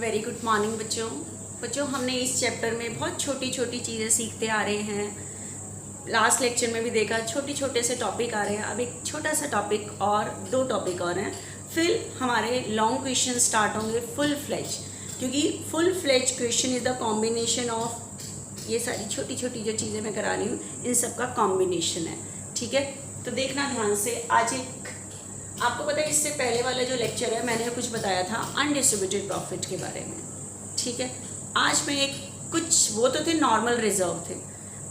Very good morning बच्चों हमने इस चैप्टर में बहुत छोटी छोटी चीज़ें सीखते आ रहे हैं। लास्ट लेक्चर में भी देखा छोटे छोटे से टॉपिक आ रहे हैं। अब एक छोटा सा टॉपिक और दो टॉपिक और हैं, फिर हमारे लॉन्ग क्वेश्चन स्टार्ट होंगे फुल फ्लेज, क्योंकि full fledge question is the combination of ये सारी छोटी छोटी जो चीज़ें मैं करा रही हूँ इन सब का कॉम्बिनेशन है। ठीक है, तो देखना ध्यान से। आज एक आपको पता है इससे पहले वाला जो लेक्चर है मैंने कुछ बताया था अनडिस्ट्रीब्यूटेड प्रॉफिट के बारे में। ठीक है, आज मैं एक कुछ वो तो थे नॉर्मल रिजर्व थे,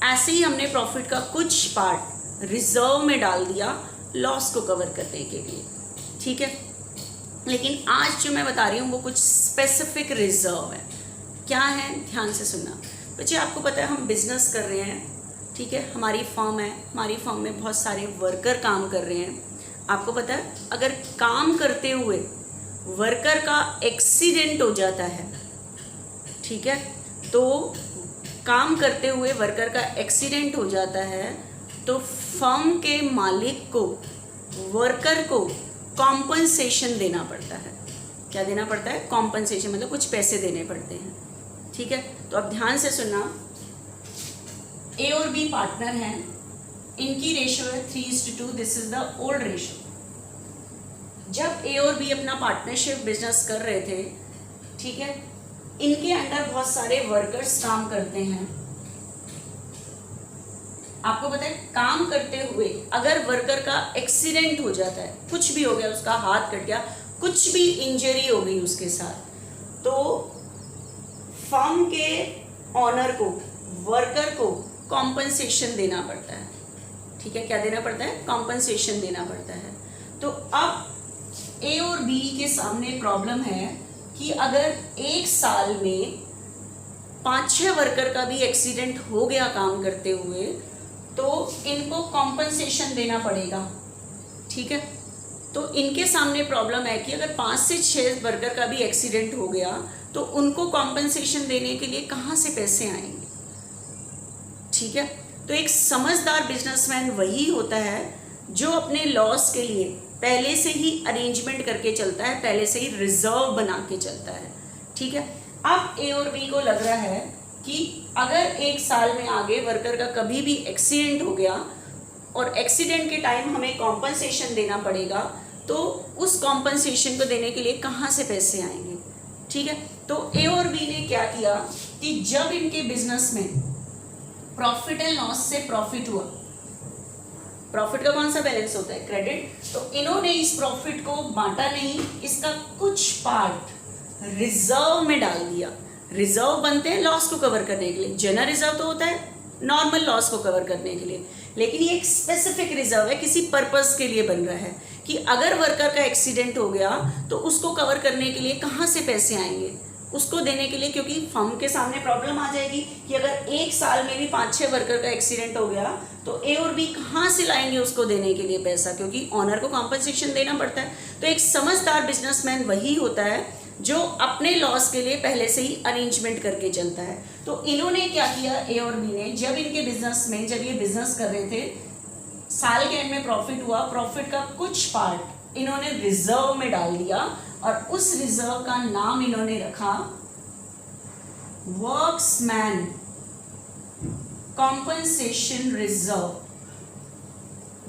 ऐसे ही हमने प्रॉफिट का कुछ पार्ट रिजर्व में डाल दिया लॉस को कवर करने के लिए। ठीक है, लेकिन आज जो मैं बता रही हूँ वो कुछ स्पेसिफिक रिजर्व है। क्या है, ध्यान से सुनना बच्चे। आपको पता है हम बिजनेस कर रहे हैं, ठीक है, हमारी फर्म है, हमारी फर्म में बहुत सारे वर्कर काम कर रहे हैं। आपको पता है अगर काम करते हुए वर्कर का एक्सीडेंट हो जाता है, ठीक है, तो काम करते हुए वर्कर का एक्सीडेंट हो जाता है तो फर्म के मालिक को वर्कर को कॉम्पनसेशन देना पड़ता है। क्या देना पड़ता है? कॉम्पनसेशन, मतलब कुछ पैसे देने पड़ते हैं। ठीक है, तो अब ध्यान से सुनना। ए और बी पार्टनर हैं, इनकी रेशियो है 3:2। This is the old ratio. जब ए और बी अपना पार्टनरशिप बिजनेस कर रहे थे, ठीक है, इनके अंडर बहुत सारे वर्कर्स काम करते हैं। आपको पता है काम करते हुए अगर वर्कर का एक्सीडेंट हो जाता है, कुछ भी हो गया, उसका हाथ कट गया, कुछ भी इंजरी हो गई उसके साथ, तो फर्म के ऑनर को वर्कर को कॉम्पनसेशन देना पड़ता है। ठीक है, क्या देना पड़ता है? कॉम्पनसेशन देना पड़ता है। तो अब ए और बी के सामने प्रॉब्लम है कि अगर एक साल में 5-6 वर्कर का भी एक्सीडेंट हो गया काम करते हुए तो इनको कॉम्पनसेशन देना पड़ेगा। ठीक है, तो इनके सामने प्रॉब्लम है कि अगर 5 से 6 वर्कर का भी एक्सीडेंट हो गया तो उनको कॉम्पनसेशन देने के लिए कहाँ से पैसे आएंगे? ठीक है, तो एक समझदार बिजनेसमैन वही होता है जो अपने लॉस के लिए पहले से ही अरेंजमेंट करके चलता है, पहले से ही रिजर्व बना के चलता है। ठीक है, अब ए और बी को लग रहा है कि अगर एक साल में आगे वर्कर का कभी भी एक्सीडेंट हो गया और एक्सीडेंट के टाइम हमें कॉम्पनसेशन देना पड़ेगा, तो उस कॉम्पनसेशन को देने के लिए कहाँ से पैसे आएंगे? ठीक है, तो ए और बी ने क्या किया कि जब इनके बिजनेस में प्रॉफिट एंड लॉस से प्रॉफिट हुआ, प्रॉफिट का कौन सा बैलेंस होता है? क्रेडिट। तो इन्होंने इस प्रॉफिट को बांटा नहीं, इसका कुछ पार्ट रिजर्व में डाल दिया। रिजर्व बनते हैं लॉस को कवर करने के लिए। जनरल रिजर्व तो होता है नॉर्मल लॉस को कवर करने के लिए, लेकिन ये एक स्पेसिफिक रिजर्व है, किसी पर्पस के लिए बन रहा है कि अगर वर्कर का एक्सीडेंट हो गया तो उसको कवर करने के लिए कहाँ से पैसे आएंगे, उसको देने के लिए। क्योंकि फर्म के सामने प्रॉब्लम आ जाएगी कि अगर एक साल में भी 5-6 वर्कर का एक्सीडेंट हो गया तो ए और बी कहाँ से लाएंगे उसको देने के लिए पैसा, क्योंकि ऑनर को कॉम्पनसेशन देना पड़ता है। तो एक समझदार बिजनेसमैन वही होता है जो अपने लॉस के लिए पहले से ही अरेंजमेंट करके चलता है। तो इन्होंने क्या किया, ए और बी ने, जब इनके बिजनेस में जब ये बिजनेस कर रहे थे, साल के एंड में प्रॉफिट हुआ, प्रॉफिट का कुछ पार्ट इन्होंने रिजर्व में डाल दिया और उस रिजर्व का नाम इन्होंने रखा workmen compensation reserve.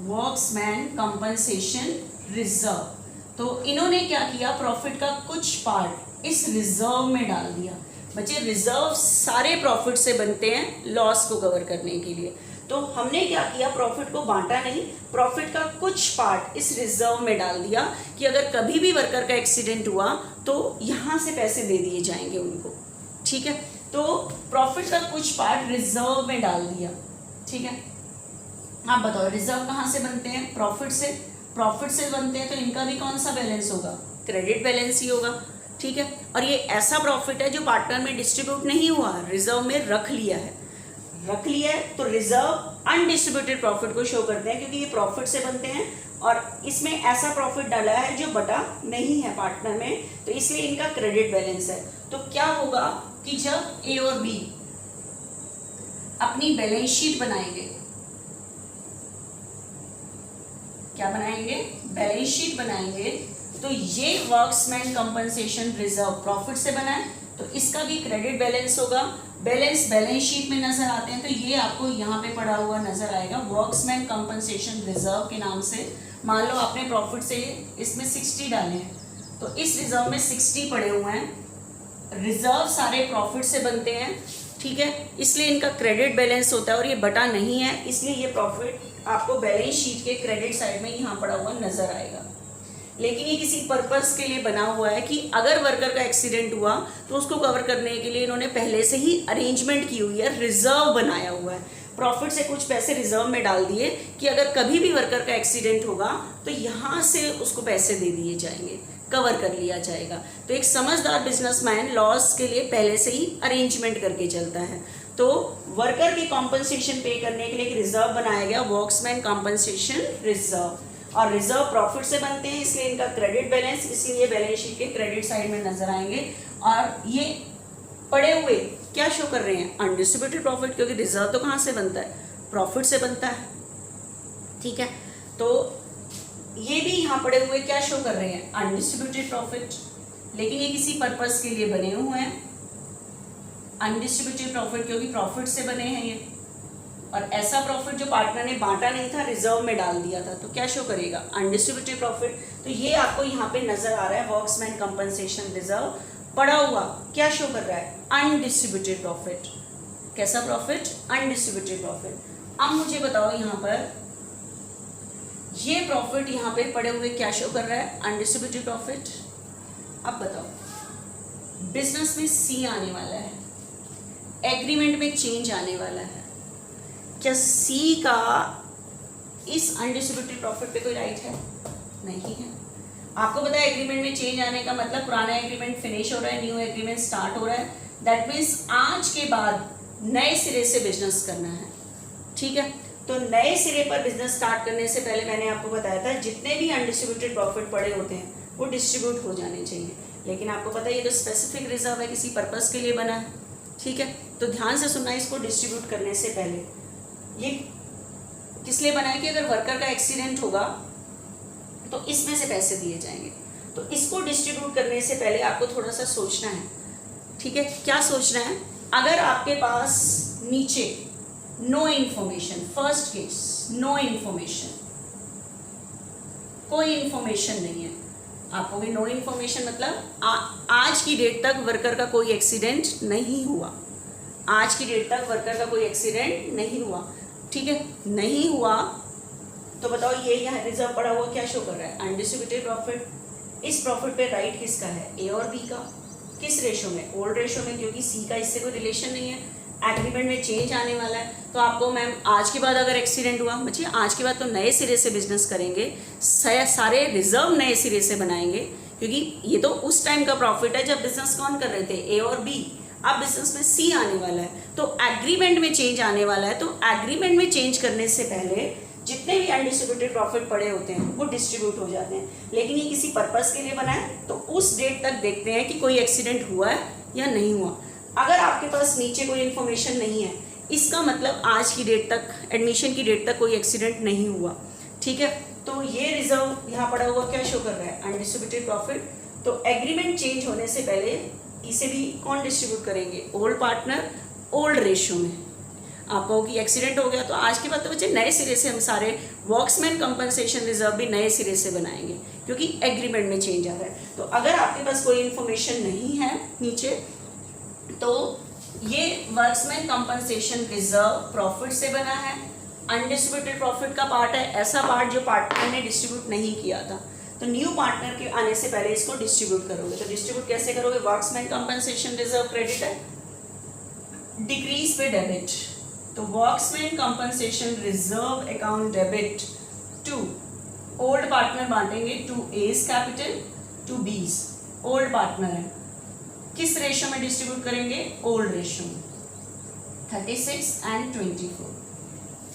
Workmen compensation reserve. तो इन्होंने क्या किया, प्रॉफिट का कुछ पार्ट इस रिजर्व में डाल दिया। बच्चे रिजर्व सारे प्रॉफिट से बनते हैं लॉस को कवर करने के लिए। तो हमने क्या किया, प्रॉफिट को बांटा नहीं, प्रॉफिट का कुछ पार्ट इस रिजर्व में डाल दिया कि अगर कभी भी वर्कर का एक्सीडेंट हुआ तो यहाँ से पैसे दे दिए जाएंगे उनको। ठीक है, तो प्रॉफिट का कुछ पार्ट रिजर्व में डाल दिया। ठीक है, आप बताओ रिजर्व कहाँ से बनते हैं? प्रॉफिट से। प्रॉफिट से बनते हैं तो इनका भी कौन सा बैलेंस होगा? क्रेडिट बैलेंस ही होगा। ठीक है, और ये ऐसा प्रॉफिट है जो पार्टनर में डिस्ट्रीब्यूट नहीं हुआ, रिजर्व में रख लिया है। रख लिया है तो रिजर्व अनडिस्ट्रीब्यूटेड प्रॉफिट को शो करते हैं, क्योंकि ये प्रॉफिट से बनते हैं और इसमें ऐसा प्रॉफिट डाला है जो बटा नहीं है पार्टनर में, तो इसलिए इनका क्रेडिट बैलेंस है। तो क्या होगा कि जब ए और बी अपनी बैलेंस शीट बनाएंगे, क्या बनाएंगे? बैलेंस शीट बनाएंगे, तो ये वर्क्समैन कंपनसेशन रिजर्व प्रॉफिट से बना है, तो इसका भी क्रेडिट बैलेंस होगा। बैलेंस शीट में नजर आते हैं, तो ये आपको यहाँ पे पड़ा हुआ नजर आएगा वर्क्समैन कंपनसेशन रिजर्व के नाम से। मान लो आपने प्रॉफिट से इसमें 60 डाले हैं, तो इस रिजर्व में 60 पड़े हुए हैं। रिजर्व सारे प्रॉफिट से बनते हैं, ठीक है, इसलिए इनका क्रेडिट बैलेंस होता है, और ये बटा नहीं है, इसलिए ये प्रॉफिट आपको बैलेंस शीट के क्रेडिट साइड में यहाँ पड़ा हुआ नजर आएगा। लेकिन ये किसी पर्पस के लिए बना हुआ है कि अगर वर्कर का एक्सीडेंट हुआ तो उसको कवर करने के लिए इन्होंने पहले से ही अरेंजमेंट की हुई है, रिजर्व बनाया हुआ है। प्रॉफिट से कुछ पैसे रिजर्व में डाल दिए कि अगर कभी भी वर्कर का एक्सीडेंट होगा तो यहाँ से उसको पैसे दे दिए जाएंगे, कवर कर लिया जाएगा। तो एक समझदार बिजनेसमैन लॉस के लिए पहले से ही अरेंजमेंट करके चलता है। तो वर्कर की कॉम्पनसेशन पे करने के लिए एक रिजर्व बनाया गया, वर्क्समैन कॉम्पनसेशन रिजर्व, और रिजर्व प्रॉफिट से बनते हैं, इसलिए इनका क्रेडिट बैलेंस इसीलिए बैलेंस शीट के क्रेडिट साइड में नजर आएंगे। और ये पड़े हुए क्या शो कर रहे हैं, अनडिस्ट्रीब्यूटेड प्रॉफिट, क्योंकि रिजर्व तो कहाँ से बनता है, प्रॉफिट से बनता है, ठीक है। तो ये भी यहाँ पड़े हुए क्या शो कर रहे हैं, अनडिस्ट्रीब्यूटेड प्रॉफिट, लेकिन ये किसी पर्पस के लिए बने हुए हैं अनडिस्ट्रीब्यूटेड प्रॉफिट, क्योंकि प्रॉफिट से बने हैं ये। और ऐसा प्रॉफिट जो पार्टनर ने बांटा नहीं था, रिजर्व में डाल दिया था, तो क्या शो करेगा, अनडिस्ट्रीब्यूटेड प्रॉफिट। तो ये आपको यहाँ पे नजर आ रहा है वर्क्समैन कंपनसेशन रिजर्व पड़ा हुआ, क्या शो कर रहा है, अनडिस्ट्रीब्यूटेड प्रॉफिट। कैसा प्रॉफिट, अनडिस्ट्रीब्यूटेड प्रॉफिट। अब मुझे बताओ यहाँ पर ये प्रॉफिट यहाँ पे पड़े हुए क्या शो कर रहा है, अनडिस्ट्रीब्यूटेड प्रॉफिट। अब बताओ बिजनेस में सी आने वाला है, एग्रीमेंट में चेंज आने वाला है, क्या सी का इस अनडिस्ट्रीब्यूटेड प्रॉफिट पे कोई राइट है, नहीं है। आपको पता है एग्रीमेंट में चेंज आने का मतलब पुराना एग्रीमेंट फिनिश हो रहा है, न्यू एग्रीमेंट स्टार्ट हो रहा है, दैट मीन्स आज के बाद नए सिरे से बिजनेस करना है, ठीक है। तो नए सिरे पर बिजनेस स्टार्ट करने से पहले मैंने आपको बताया था जितने भी अनडिस्ट्रीब्यूटेड प्रॉफिट पड़े होते हैं वो डिस्ट्रीब्यूट हो जाने चाहिए, लेकिन आपको पता है ये तो स्पेसिफिक रिजर्व है, किसी पर्पस के लिए बना है, ठीक है। तो ध्यान से सुनना, इसको डिस्ट्रीब्यूट करने से पहले ये किस लिए बना है कि अगर वर्कर का एक्सीडेंट होगा तो इसमें से पैसे दिए जाएंगे। तो इसको डिस्ट्रीब्यूट करने से पहले आपको थोड़ा सा सोचना है, ठीक है। क्या सोचना है, अगर आपके पास नीचे no information, first case no information, कोई इन्फॉर्मेशन नहीं है, आपको भी नो इन्फॉर्मेशन मतलब आज की डेट तक वर्कर का कोई एक्सीडेंट नहीं हुआ, आज की डेट तक वर्कर का कोई एक्सीडेंट नहीं हुआ, ठीक है, नहीं हुआ। तो बताओ ये यहाँ रिजर्व पड़ा हुआ क्या शो कर रहा है, अनडिस्ट्रीब्यूटेड प्रॉफिट। इस प्रॉफिट पे राइट किसका है, ए और बी का, किस रेशो में, ओल्ड रेशो में, क्योंकि सी का इससे कोई रिलेशन नहीं है। एग्रीमेंट में चेंज आने वाला है, तो आपको मैम आज के बाद अगर एक्सीडेंट हुआ, बच्चे आज के बाद तो नए सिरे से बिजनेस करेंगे, सारे रिजर्व नए सिरे से बनाएंगे, क्योंकि ये तो उस टाइम का प्रॉफिट है जब बिजनेस कौन कर रहे थे, ए और बी। अब बिजनेस में सी आने वाला है, तो एग्रीमेंट में चेंज आने वाला है, तो एग्रीमेंट में चेंज करने से पहले जितने भी अनडिस्ट्रीब्यूटेड प्रॉफिट पड़े होते हैं वो डिस्ट्रीब्यूट हो जाते हैं। लेकिन ये किसी पर्पस के लिए बना है, तो उस डेट तक देखते हैं कि कोई एक्सीडेंट हुआ है या नहीं हुआ। अगर आपके पास नीचे कोई इन्फॉर्मेशन नहीं है, इसका मतलब आज की डेट तक, एडमिशन की डेट तक कोई एक्सीडेंट नहीं हुआ, ठीक है। तो ये रिजर्व यहाँ पड़ा हुआ क्या शो कर रहा है, अनडिस्ट्रीब्यूटेड प्रॉफिट। तो एग्रीमेंट चेंज होने से पहले इसे भी कौन डिस्ट्रीब्यूट करेंगे, ओल्ड पार्टनर, ओल्ड रेशो में। आप कहो कि एक्सीडेंट हो गया तो आज के बाद तो बच्चे नए सिरे से हम सारे वर्क्समैन कंपनसेशन रिजर्व भी नए सिरे से बनाएंगे, क्योंकि एग्रीमेंट में चेंज आ रहा है। तो अगर आपके पास कोई इन्फॉर्मेशन नहीं है नीचे, तो ये वर्क्समैन कंपनसेशन रिजर्व प्रॉफिट से बना है, अनडिस्ट्रीब्यूटेड प्रॉफिट का पार्ट है, ऐसा पार्ट जो पार्टनर ने डिस्ट्रीब्यूट नहीं किया था। तो न्यू पार्टनर के आने से पहले इसको डिस्ट्रीब्यूट करोगे, तो डिस्ट्रीब्यूट कैसे करोगे, वर्क्समैन कंपनसेशन रिजर्व क्रेडिट है, डिक्रीज पे डेबिट, तो workmen's compensation reserve account debit to old partner बांटेंगे, to A's capital, to B's, old partner है, किस रेशो में डिस्ट्रीब्यूट करेंगे, ओल्ड रेशो में, 36 एंड 24,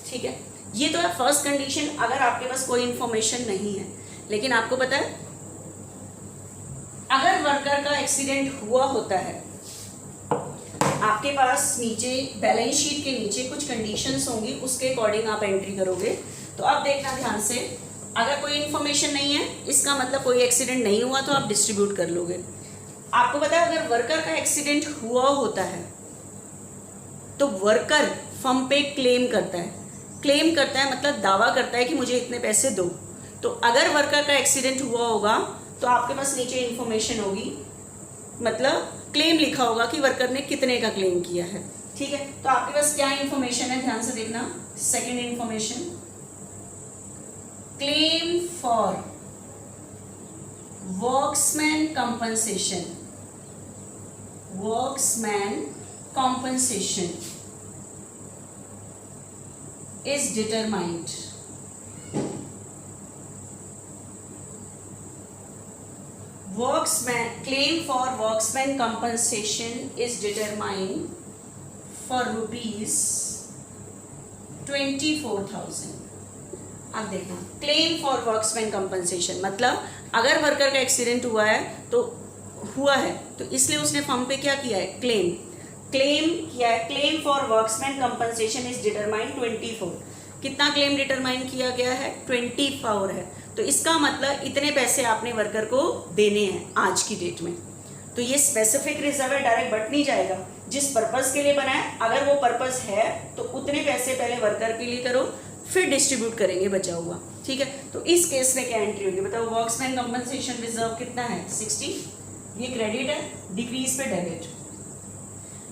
ठीक है। ये तो है फर्स्ट कंडीशन, अगर आपके पास कोई इंफॉर्मेशन नहीं है। लेकिन आपको पता है अगर वर्कर का एक्सीडेंट हुआ होता है, आपके पास नीचे बैलेंस शीट के नीचे कुछ कंडीशंस होंगी, उसके अकॉर्डिंग आप एंट्री करोगे। तो अब देखना ध्यान से, अगर कोई इन्फॉर्मेशन नहीं है इसका मतलब कोई एक्सीडेंट नहीं हुआ तो आप डिस्ट्रीब्यूट कर लोगे। आपको पता है अगर वर्कर का एक्सीडेंट हुआ होता है तो वर्कर फर्म पे क्लेम करता है। क्लेम करता है मतलब दावा करता है कि मुझे इतने पैसे दो। तो अगर वर्कर का एक्सीडेंट हुआ होगा तो आपके पास नीचे इन्फॉर्मेशन होगी, मतलब क्लेम लिखा होगा कि वर्कर ने कितने का क्लेम किया है। ठीक है, तो आपके पास क्या इन्फॉर्मेशन है, ध्यान से देखना। Second information, claim for workmen's compensation. Workmen compensation is determined claim for worksman compensation is determined for rupees 24,000। अब देखना, क्लेम फॉर वर्क्समैन कंपनसेशन मतलब अगर वर्कर का एक्सीडेंट हुआ है तो इसलिए उसने फर्म पे क्या किया है, क्लेम किया है। Claim for workmen's compensation is determined 24। कितना क्लेम डिटरमाइन किया गया है, 24 है। तो इसका मतलब इतने पैसे आपने वर्कर को देने हैं आज की डेट में। तो ये स्पेसिफिक रिजर्व है, डायरेक्ट बट नहीं जाएगा। जिस पर्पस के लिए बना है अगर वो पर्पस है तो उतने पैसे पहले वर्कर के लिए करो, फिर डिस्ट्रीब्यूट करेंगे बचा हुआ। ठीक है, तो इस केस में क्या एंट्री होगी बताओ। वर्क्समैन कंपनसेशन रिजर्व कितना है, 60। ये क्रेडिट है, डिक्रीज पे डेबिट।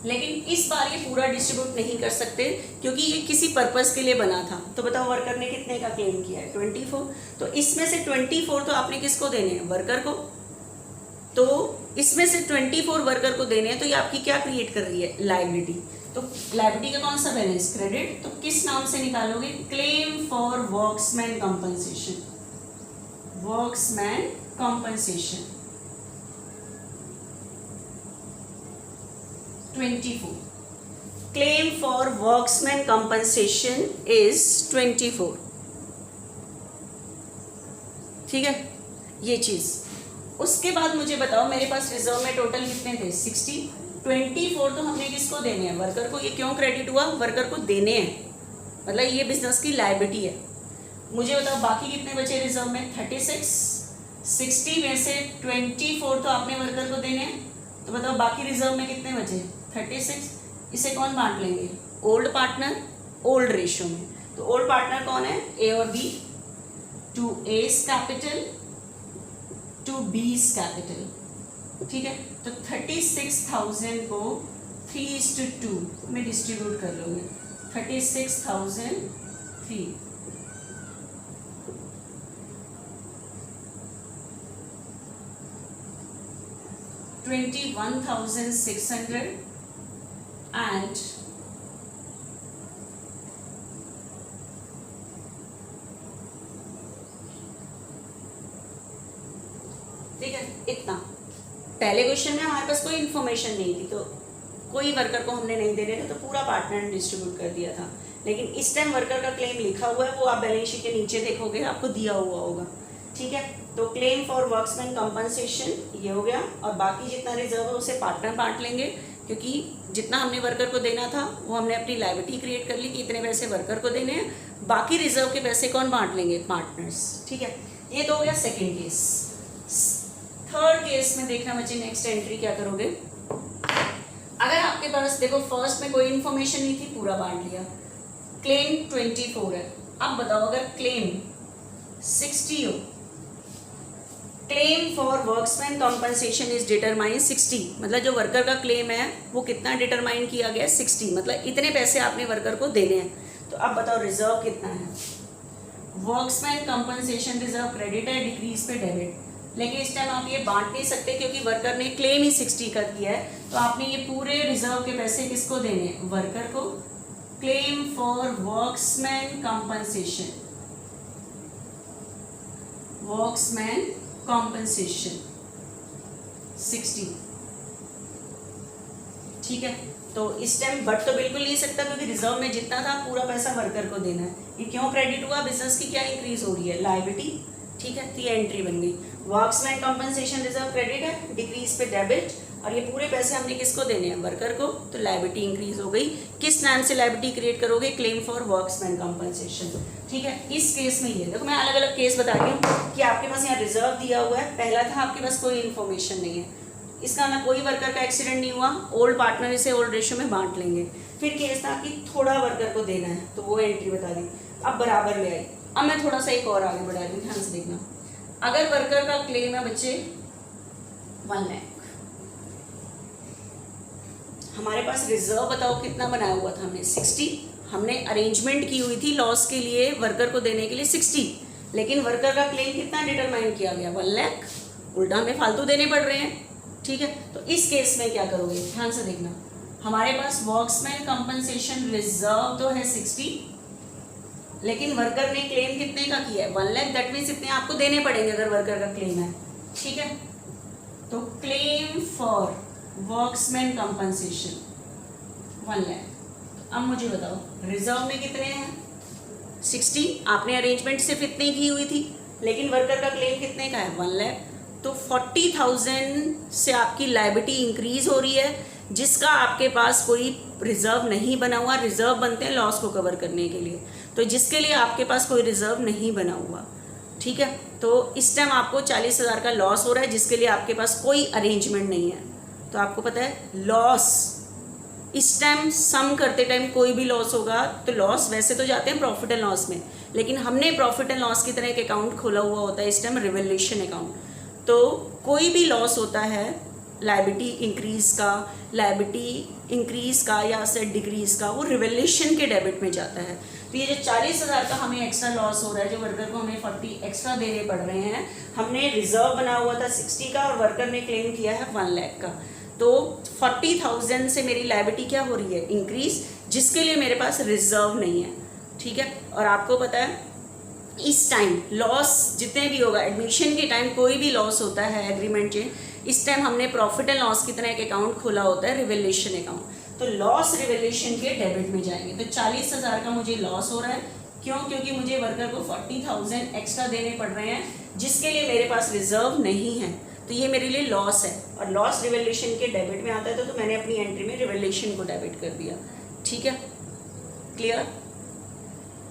लेकिन इस बार ये पूरा डिस्ट्रीब्यूट नहीं कर सकते क्योंकि ये किसी पर्पस के लिए बना था। तो बताओ वर्कर ने कितने का क्लेम किया है, 24। तो इसमें से 24 तो आपने किसको देने हैं, वर्कर को। तो इसमें से 24 वर्कर को देने हैं, तो ये आपकी क्या क्रिएट कर रही है, लायबिलिटी। तो लायबिलिटी का कौन सा बैलेंस, क्रेडिट। तो किस नाम से निकालोगे, claim for workmen's compensation. Workmen compensation 24। Claim for worksman compensation is 24। ठीक है, ये चीज। उसके बाद मुझे बताओ मेरे पास रिजर्व में टोटल कितने थे, 60। 24 तो हमने किसको देने हैं, वर्कर को। ये क्यों क्रेडिट हुआ, वर्कर को देने हैं, मतलब ये बिजनेस की लायबिलिटी है। मुझे बताओ बाकी कितने बचे रिजर्व में, 36। 60 में से 24 तो आपने वर्कर को देने हैं, तो बताओ बाकी रिजर्व में कितने बचे, 36। इसे कौन बांट लेंगे, ओल्ड पार्टनर ओल्ड रेशियो में। तो ओल्ड पार्टनर कौन है, ए और B. To A's capital to B's capital. ठीक है, तो 36,000 को 3:2 में डिस्ट्रीब्यूट कर लोगे। 36,000 3 21,600 and ठीक है, इतना। पहले क्वेश्चन में हमारे पास कोई इन्फॉर्मेशन नहीं थी, तो कोई वर्कर को हमने नहीं देने थे, तो पूरा पार्टनर ने डिस्ट्रीब्यूट कर दिया था। लेकिन इस टाइम वर्कर का क्लेम लिखा हुआ है, वो आप बैलेंस शीट के नीचे देखोगे, आपको दिया हुआ होगा। ठीक है, तो क्लेम फॉर वर्क्समैन कंपनसेशन ये हो गया, और बाकी जितना रिजर्व है उसे पार्टनर बांट लेंगे, क्योंकि जितना हमने वर्कर को देना था वो हमने अपनी लायबिलिटी क्रिएट कर ली कि इतने पैसे वर्कर को देने हैं, बाकी रिजर्व के पैसे कौन बांट लेंगे, पार्टनर्स। ठीक है, ये तो हो गया सेकेंड केस। थर्ड केस में देखना बच्चे, नेक्स्ट एंट्री क्या करोगे। अगर आपके पास देखो फर्स्ट में कोई इन्फॉर्मेशन नहीं थी, पूरा बांट लिया, क्लेम 24 है। अब बताओ अगर क्लेम 60 हो, claim for workmen's compensation is determine 60, मतलब जो वर्कर का क्लेम है वो कितना डिटरमाइन किया गया, 60, मतलब इतने पैसे आपने वर्कर को देने हैं। तो अब बताओ रिजर्व कितना है, वर्क्समैन कंपनसेशन रिजर्व क्रेडिट है, डिक्रीज पे डेबिट। लेकिन इस टाइम आप ये बांट नहीं सकते क्योंकि वर्कर ने क्लेम ही 60 का किया है, तो आपने ये पूरे रिजर्व के पैसे किसको देने, वर्कर को। Claim for workmen's compensation, workmen compensation 60। ठीक है, तो इस टाइम बट तो बिल्कुल नहीं सकता क्योंकि रिजर्व में जितना था पूरा पैसा वर्कर को देना है। ये क्यों क्रेडिट हुआ, बिजनेस की क्या इंक्रीज हो रही है, लायबिलिटी। ठीक है, तो ये एंट्री बन गई। वर्क्समैन कंपनसेशन रिजर्व क्रेडिट है, डिक्रीज पे डेबिट। और ये पूरे पैसे हमने किसको देने हैं, वर्कर को। तो लायबिलिटी इंक्रीज हो गई। किस नाम से लायबिलिटी क्रिएट करोगे, क्लेम फॉर वर्क्समैन कंपनसेशन। ठीक है, इस केस में ये देखो मैं अलग अलग केस बता रही हूँ कि आपके पास यहाँ रिजर्व दिया हुआ है। पहला था आपके पास कोई इन्फॉर्मेशन नहीं है, इसका ना कोई वर्कर का एक्सीडेंट नहीं हुआ, ओल्ड पार्टनर इसे ओल्ड रेशियो में बांट लेंगे। फिर केस था कि थोड़ा वर्कर को देना है, तो वो एंट्री बता दी, अब बराबर ले आई। अब मैं थोड़ा सा एक और आगे बढ़ा रही हूँ, ध्यान से देखना। अगर वर्कर का क्लेम है बच्चे 1 लाख, हमारे पास रिजर्व बताओ कितना बनाया हुआ था हमने, 60। हमने अरेंजमेंट की हुई थी लॉस के लिए वर्कर को देने के लिए 60, लेकिन वर्कर का क्लेम कितना डिटरमाइन किया गया, 1 लाख। उल्टा हमें फालतू देने पड़ रहे हैं। ठीक है, तो इस केस में क्या करोगे, ध्यान से देखना। हमारे पास वर्क्समैन कंपनसेशन रिजर्व तो है 60, लेकिन वर्कर ने क्लेम कितने का किया है, 1 लाख। दैट मीन्स इतने आपको देने पड़ेंगे अगर वर्कर का क्लेम है। ठीक है, तो claim for workmen's compensation 1 lakh. अब मुझे बताओ रिजर्व में कितने हैं, 60। आपने अरेंजमेंट सिर्फ इतनी की हुई थी, लेकिन वर्कर का क्लेम कितने का है, 1 लाख। तो 40,000 से आपकी लायबिलिटी इंक्रीज हो रही है, जिसका आपके पास कोई रिजर्व नहीं बना हुआ। रिजर्व बनते हैं लॉस को कवर करने के लिए, तो जिसके लिए आपके पास कोई रिजर्व नहीं बना हुआ। ठीक है, तो इस टाइम आपको 40,000 का लॉस हो रहा है, जिसके लिए आपके पास कोई अरेंजमेंट नहीं है। तो आपको पता है लॉस इस टाइम सम करते टाइम कोई भी लॉस होगा तो लॉस वैसे तो जाते हैं प्रॉफिट एंड लॉस में, लेकिन हमने प्रॉफिट एंड लॉस की तरह एक अकाउंट खोला हुआ होता है इस टाइम, रिवैल्यूएशन अकाउंट। तो कोई भी लॉस होता है लायबिलिटी इंक्रीज का या असेट डिक्रीज का, वो रिवैल्यूएशन के डेबिट में जाता है। तो ये जो 40,000 का हमें एक्स्ट्रा लॉस हो रहा है, जो वर्कर को हमें 40 एक्स्ट्रा देने पड़ रहे हैं, हमने रिजर्व बना हुआ था 60 का और वर्कर ने क्लेम किया है 1 लाख का। तो 40,000 से मेरी लायबिलिटी क्या हो रही है, इंक्रीज, जिसके लिए मेरे पास रिजर्व नहीं है। ठीक है, और आपको पता है इस टाइम लॉस जितने भी होगा, एडमिशन के टाइम कोई भी लॉस होता है एग्रीमेंट चेंज, इस टाइम हमने प्रॉफिट एंड लॉस की तरह एक अकाउंट खोला होता है, रिवैल्यूएशन अकाउंट। तो लॉस रिवैल्यूएशन के डेबिट में जाएंगे। तो 40,000 का मुझे लॉस हो रहा है, क्यों, क्योंकि मुझे वर्कर को 40,000 एक्स्ट्रा देने पड़ रहे हैं, जिसके लिए मेरे पास रिजर्व नहीं है। तो ये मेरे लिए लॉस है, और लॉस रिवैल्यूएशन के डेबिट में आता है, तो मैंने अपनी एंट्री में रिवैल्यूएशन को डेबिट कर दिया। ठीक है, क्लियर,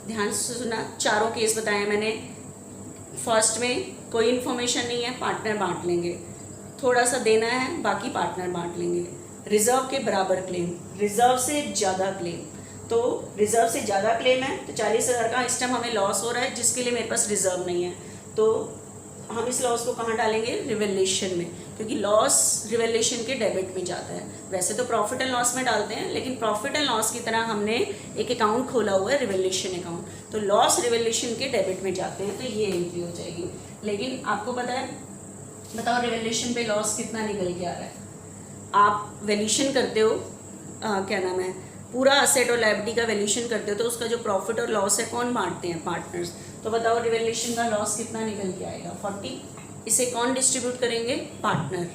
ध्यान से सुना। चारों केस बताए मैंने। फर्स्ट में कोई इन्फॉर्मेशन नहीं है, पार्टनर बांट लेंगे, थोड़ा सा देना है, बाकी पार्टनर बांट लेंगे। रिजर्व के बराबर क्लेम, रिजर्व से ज़्यादा क्लेम, तो रिजर्व से ज़्यादा क्लेम है, तो 40,000 का इस टाइम हमें लॉस हो रहा है, जिसके लिए मेरे पास रिजर्व नहीं है। तो हम इस लॉस को कहाँ डालेंगे, रिवैल्यूएशन में, क्योंकि लॉस रिवैल्यूएशन के डेबिट में जाता है। वैसे तो प्रॉफिट एंड लॉस में डालते हैं, लेकिन प्रॉफिट एंड लॉस की तरह हमने एक अकाउंट खोला हुआ है, रिवैल्यूएशन अकाउंट, तो लॉस रिवैल्यूएशन के डेबिट में जाते हैं, तो ये एंट्री हो जाएगी। लेकिन आपको पता है, बताओ रिवैल्यूएशन पे लॉस कितना निकल के आ रहा है। आप वैल्यूएशन करते हो, क्या नाम है, पूरा असेट और लायबिलिटी का वैल्यूएशन करते हो, तो उसका जो प्रॉफिट और लॉस है कौन बांटते हैं, पार्टनर्स। तो बताओ रिवैल्यूएशन का लॉस कितना निकल के आएगा, 40। इसे कौन डिस्ट्रीब्यूट करेंगे, पार्टनर।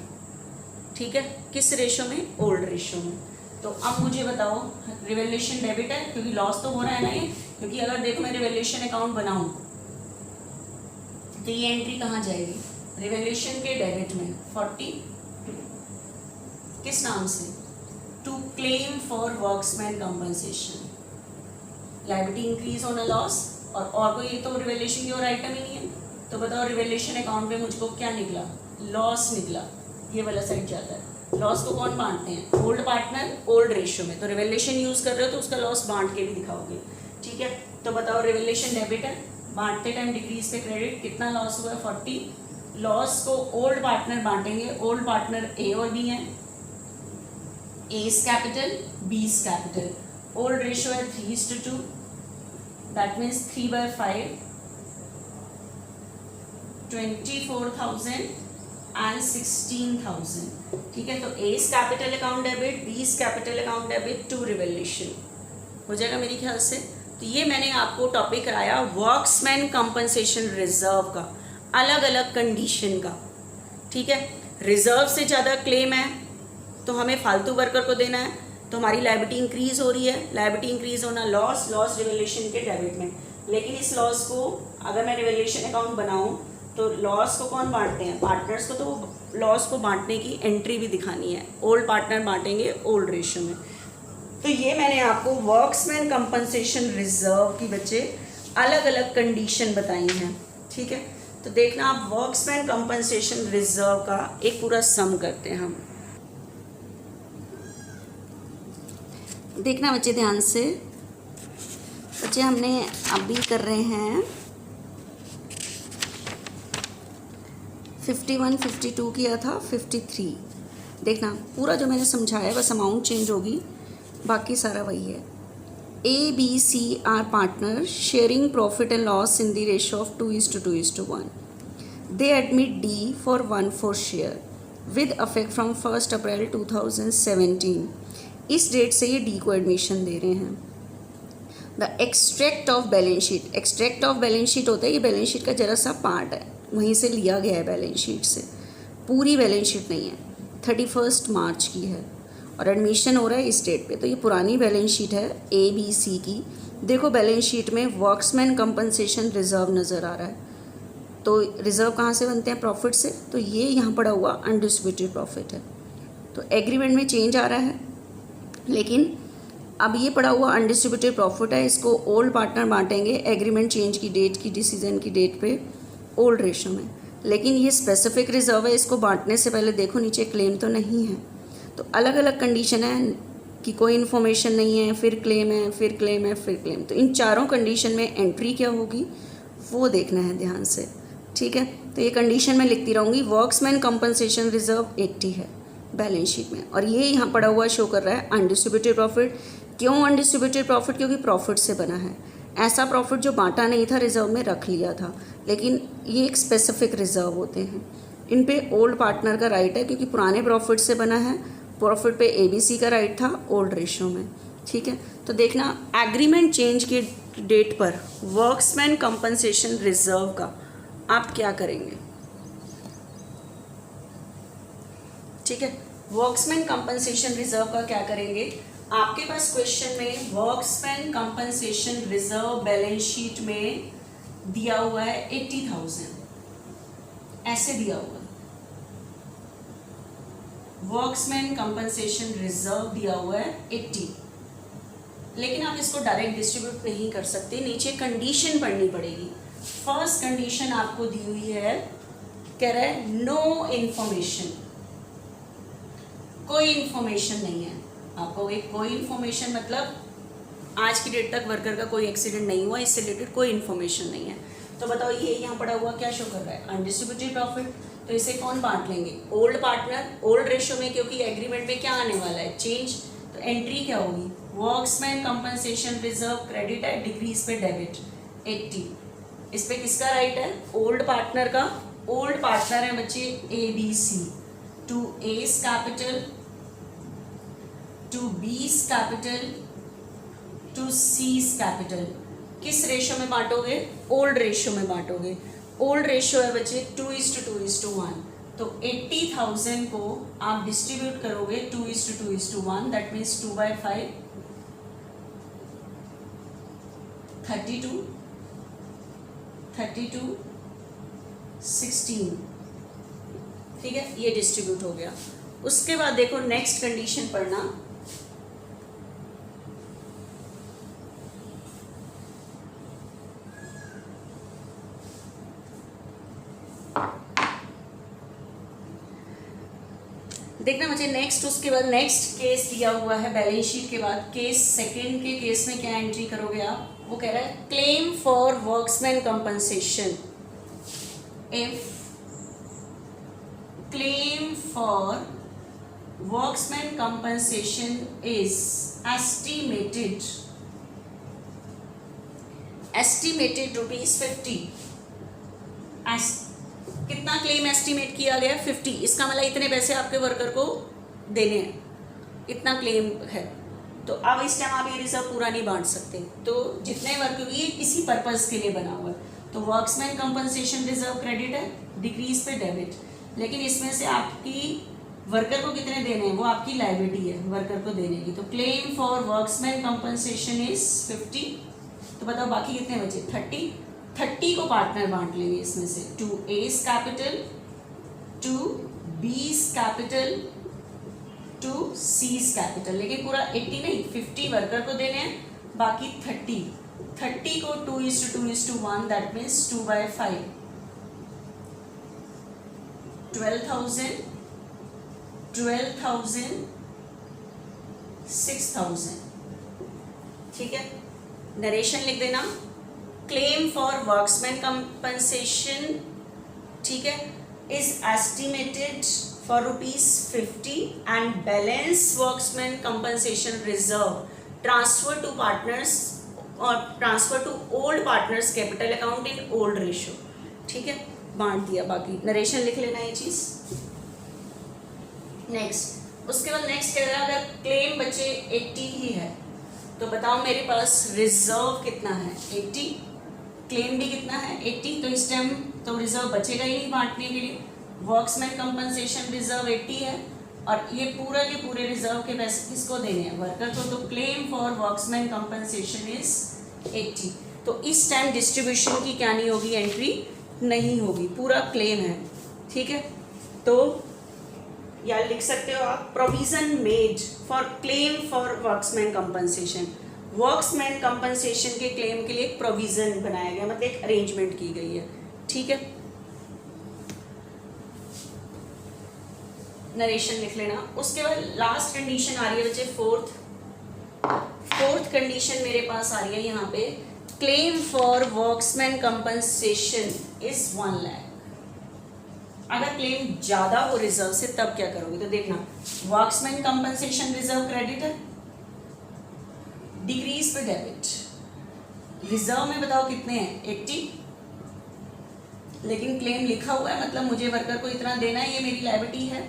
ठीक है, किस रेशो में, ओल्ड रेशो में। तो अब मुझे बताओ रिवैल्यूएशन डेबिट है, क्योंकि लॉस तो हो रहा है ना ये, क्योंकि अगर देखो मैं रिवैल्यूएशन अकाउंट बनाऊं तो ये एंट्री कहाँ जाएगी, रिवैल्यूएशन के डेबिट में 40। किस नाम से, to claim for workmen's compensation, liability increase on a loss, और कोई तो रिवैल्यूएशन की और आइटम ही नहीं है। तो बताओ रिवैल्यूएशन अकाउंट में मुझको क्या निकला, लॉस निकला, ये वाला साइड जाता है। लॉस को कौन बांटते हैं, ओल्ड पार्टनर ओल्ड रेशियो में। तो रिवैल्यूएशन यूज कर रहे हो तो उसका लॉस बांट के भी दिखाओगे। ठीक है, तो बताओ रिवैल्यूएशन डेबिट है, बांटते टाइम डिक्रीज पे क्रेडिट, कितना लॉस हुआ है, 40। लॉस को ओल्ड पार्टनर बांटेंगे, ओल्ड पार्टनर ए और बी है, A's capital, B's capital. Old ratio है 3:2. That means 3/5. 24,000 and 16,000. ठीक है, तो A's capital account debit, B's capital account debit to revaluation हो जाएगा मेरे ख्याल से। तो ये मैंने आपको टॉपिक कराया वर्क्समैन कंपनसेशन रिजर्व का, अलग अलग कंडीशन का। ठीक है, रिजर्व से ज़्यादा क्लेम है तो हमें फालतू वर्कर को देना है, तो हमारी लायबिलिटी इंक्रीज हो रही है। लायबिलिटी इंक्रीज होना लॉस, लॉस रिवैल्यूएशन के डेबिट में। लेकिन इस लॉस को अगर मैं रिवैल्यूएशन अकाउंट बनाऊं तो लॉस को कौन बांटते हैं? पार्टनर्स को। तो लॉस को बांटने की एंट्री भी दिखानी है। ओल्ड पार्टनर बांटेंगे ओल्ड रेशियो में। तो ये मैंने आपको वर्क्समैन कंपनसेशन रिजर्व की बच्चे अलग अलग कंडीशन बताई हैं, ठीक है। तो देखना आप वर्क्समैन कंपनसेशन रिजर्व का एक पूरा सम करते हैं हम। देखना बच्चे ध्यान से, बच्चे हमने अभी कर रहे हैं 51, 52 किया था, 53। देखना पूरा जो मैंने समझाया है बस अमाउंट चेंज होगी, बाकी सारा वही है। A, B, C are partners sharing profit and loss in the ratio of 2:1. They admit D for 1/4 share with effect from 1 अप्रैल 2017। इस डेट से ये D को एडमिशन दे रहे हैं। The extract of balance sheet, extract of balance sheet होता है, ये balance sheet का जरा सा पार्ट है, वहीं से लिया गया है बैलेंस शीट से, पूरी बैलेंस शीट नहीं है। 31 मार्च की है और एडमिशन हो रहा है इस डेट पे। तो ये पुरानी बैलेंस शीट है ABC की। देखो बैलेंस शीट में वर्क्समैन कंपनसेशन रिजर्व नज़र आ रहा है। तो रिजर्व कहाँ से बनते हैं? प्रॉफिट से। तो ये यहाँ पड़ा हुआ अनडिस्ट्रीब्यूटेड प्रॉफिट है। तो एग्रीमेंट में चेंज आ रहा है, लेकिन अब ये पड़ा हुआ अनडिस्ट्रीब्यूटेड प्रॉफिट है, इसको ओल्ड पार्टनर बांटेंगे एग्रीमेंट चेंज की डेट की, डिसीजन की डेट पे, ओल्ड रेशो में। लेकिन ये स्पेसिफिक रिजर्व है, इसको बांटने से पहले देखो नीचे क्लेम तो नहीं है। तो अलग अलग कंडीशन है कि कोई इन्फॉर्मेशन नहीं है, फिर क्लेम है, फिर क्लेम है, फिर क्लेम। तो इन चारों कंडीशन में एंट्री क्या होगी वो देखना है ध्यान से, ठीक है। तो ये कंडीशन मैं लिखती रहूँगी। वर्क्समैन कंपनसेशन रिजर्व 80 है बैलेंस शीट में, और ये यहाँ पड़ा हुआ शो कर रहा है अनडिस्ट्रीब्यूटेड प्रॉफिट। क्यों अनडिस्ट्रीब्यूटेड प्रॉफिट? क्योंकि प्रॉफिट से बना है। ऐसा प्रॉफिट जो बांटा नहीं था रिजर्व में रख लिया था, लेकिन ये एक स्पेसिफिक रिजर्व होते हैं। इन पे ओल्ड पार्टनर का राइट है, क्योंकि पुराने प्रॉफिट से बना है। प्रॉफिट पे ABC का राइट था ओल्ड रेशियो में, ठीक है। तो देखना एग्रीमेंट चेंज के डेट पर वर्क्समैन कंपनसेशन रिजर्व का आप क्या करेंगे, ठीक है। वर्क्समैन कंपनसेशन रिजर्व का क्या करेंगे? आपके पास क्वेश्चन में workmen compensation reserve balance sheet में दिया हुआ है 80,000, ऐसे दिया हुआ है। वर्क्समैन कंपनसेशन रिजर्व दिया हुआ है 80, लेकिन आप इसको डायरेक्ट डिस्ट्रीब्यूट नहीं कर सकते, नीचे कंडीशन पढ़नी पड़ेगी। फर्स्ट कंडीशन आपको दी हुई है, कह रहा है नो इन्फॉर्मेशन, कोई इन्फॉर्मेशन नहीं है आपको। एक कोई इन्फॉर्मेशन मतलब आज की डेट तक वर्कर का कोई एक्सीडेंट नहीं हुआ, इससे रिलेटेड कोई इन्फॉर्मेशन नहीं है। तो बताओ ये यहाँ पड़ा हुआ क्या शो कर रहा है? Undistributed profit. तो इसे कौन बांट लेंगे? ओल्ड पार्टनर, ओल्ड रेशियो में, क्योंकि एग्रीमेंट में क्या आने वाला है? चेंज। तो एंट्री क्या होगी? वर्क्समैन कंपनसेशन रिजर्व क्रेडिट है, डिक्रीज पे डेबिट 80। इस पे किसका राइट है? ओल्ड पार्टनर का। ओल्ड पार्टनर है बच्चे ABC। To A's capital, to B's capital, to C's capital. किस रेशियो में बांटोगे? ओल्ड रेशियो में बांटोगे। ओल्ड रेशियो है बच्चे 2:1। तो 80,000 को आप डिस्ट्रीब्यूट करोगे 2:1, दैट मीन्स 2/5, 32, 16, ठीक है, ये डिस्ट्रीब्यूट हो गया। उसके बाद देखो नेक्स्ट कंडीशन पढ़ना, देखना मुझे नेक्स्ट, उसके बाद नेक्स्ट केस दिया हुआ है बैलेंस शीट के बाद। केस सेकंड के केस में क्या एंट्री करोगे आप? वो कह रहा है claim for workmen's compensation if claim for workmen's compensation is estimated ₹50। कितना क्लेम एस्टिमेट किया गया? 50। इसका मतलब इतने पैसे आपके वर्कर को देने हैं, इतना क्लेम है। तो अब इस टाइम आप ये रिजर्व पूरा नहीं बांट सकते, तो जितने वर्कर, ये इसी पर्पस के लिए बना हुआ है। तो वर्क्समैन कंपनसेशन रिजर्व क्रेडिट है, डिक्रीज पे डेबिट, लेकिन इसमें से आपकी वर्कर को कितने देने हैं वो आपकी लायबिलिटी है वर्कर को देने की। तो claim for workmen's compensation is 50। तो बताओ बाकी कितने बचे? 30। 30 को पार्टनर बांट लेंगे इसमें से, to A's capital, to B's capital, to C's capital, लेकिन पूरा 80 नहीं, 50 वर्कर को देने हैं, बाकी 30 को 2:2:1, दैट मीन्स 2/5, 12,000, 6,000, ठीक है। नरेशन लिख देना, क्लेम फॉर वर्क्समैन कंपनसेशन, ठीक है, is estimated for ₹50 and balance workmen's compensation reserve transfer to partners और transfer to old partners capital account in old ratio, ठीक है, बांट दिया। बाकी नरेशन लिख लेना ये चीज़। नेक्स्ट, उसके बाद नेक्स्ट कह रहा है अगर क्लेम बचे 80 ही है तो बताओ मेरे पास रिजर्व कितना है, 80, क्लेम भी कितना है 80, तो इस टाइम तो रिजर्व बचेगा ही नहीं बांटने के लिए। वर्क्समैन कंपनसेशन रिजर्व 80 है और ये पूरा के पूरे रिजर्व के पैसे किसको देने हैं, वर्कर को, तो claim for workmen's compensation is 80। तो इस टाइम डिस्ट्रीब्यूशन की क्या नहीं होगी, एंट्री नहीं होगी, पूरा क्लेम है, ठीक है। तो या लिख सकते हो आप provision made for claim for workmen's compensation, workmen compensation के क्लेम के लिए एक प्रोविजन बनाया गया, मतलब एक अरेंजमेंट की गई है, ठीक है। नरेशन लिख लेना। उसके बाद लास्ट कंडीशन आ रही है बच्चे, फोर्थ कंडीशन मेरे पास आ रही है यहाँ पे, claim for workmen's compensation is 1 lakh. अगर क्लेम ज्यादा हो रिजर्व से तब क्या करोगे, तो देखना, वर्क्समैन कंपनसेशन रिजर्व क्रेडिट है, डिक्रीज पे डेबिट, रिजर्व में बताओ कितने हैं 80, लेकिन क्लेम लिखा हुआ है मतलब मुझे वर्कर को इतना देना है, ये मेरी लायबिलिटी है।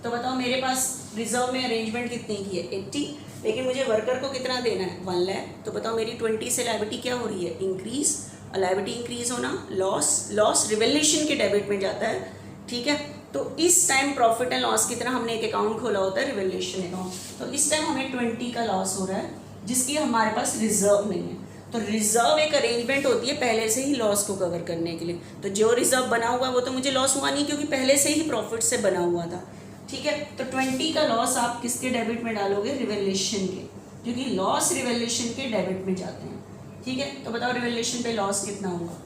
तो बताओ मेरे पास रिजर्व में अरेंजमेंट कितने की है 80, लेकिन मुझे वर्कर को कितना देना है 1 लाख। तो बताओ मेरी 20 से लायबिलिटी क्या हो रही है, इंक्रीज, और लायबिलिटी इंक्रीज होना लॉस रिवेल्यूशन के डेबिट में जाता है, ठीक है। तो इस टाइम प्रॉफिट एंड लॉस की तरह हमने एक अकाउंट खोला होता है रिवेल्यूशन अकाउंट, तो इस टाइम हमें 20 का लॉस हो रहा है जिसकी हमारे पास रिजर्व नहीं है। तो रिजर्व एक अरेंजमेंट होती है पहले से ही लॉस को कवर करने के लिए, तो जो रिजर्व बना हुआ है वो तो मुझे लॉस हुआ नहीं क्योंकि पहले से ही प्रॉफिट से बना हुआ था, ठीक है। तो 20 का लॉस आप किसके डेबिट में डालोगे, रिवेल्यूशन के, क्योंकि लॉस रिवेल्यूशन के डेबिट में जाते हैं, ठीक है। तो बताओ रिवेल्यूशन पे लॉस कितना होगा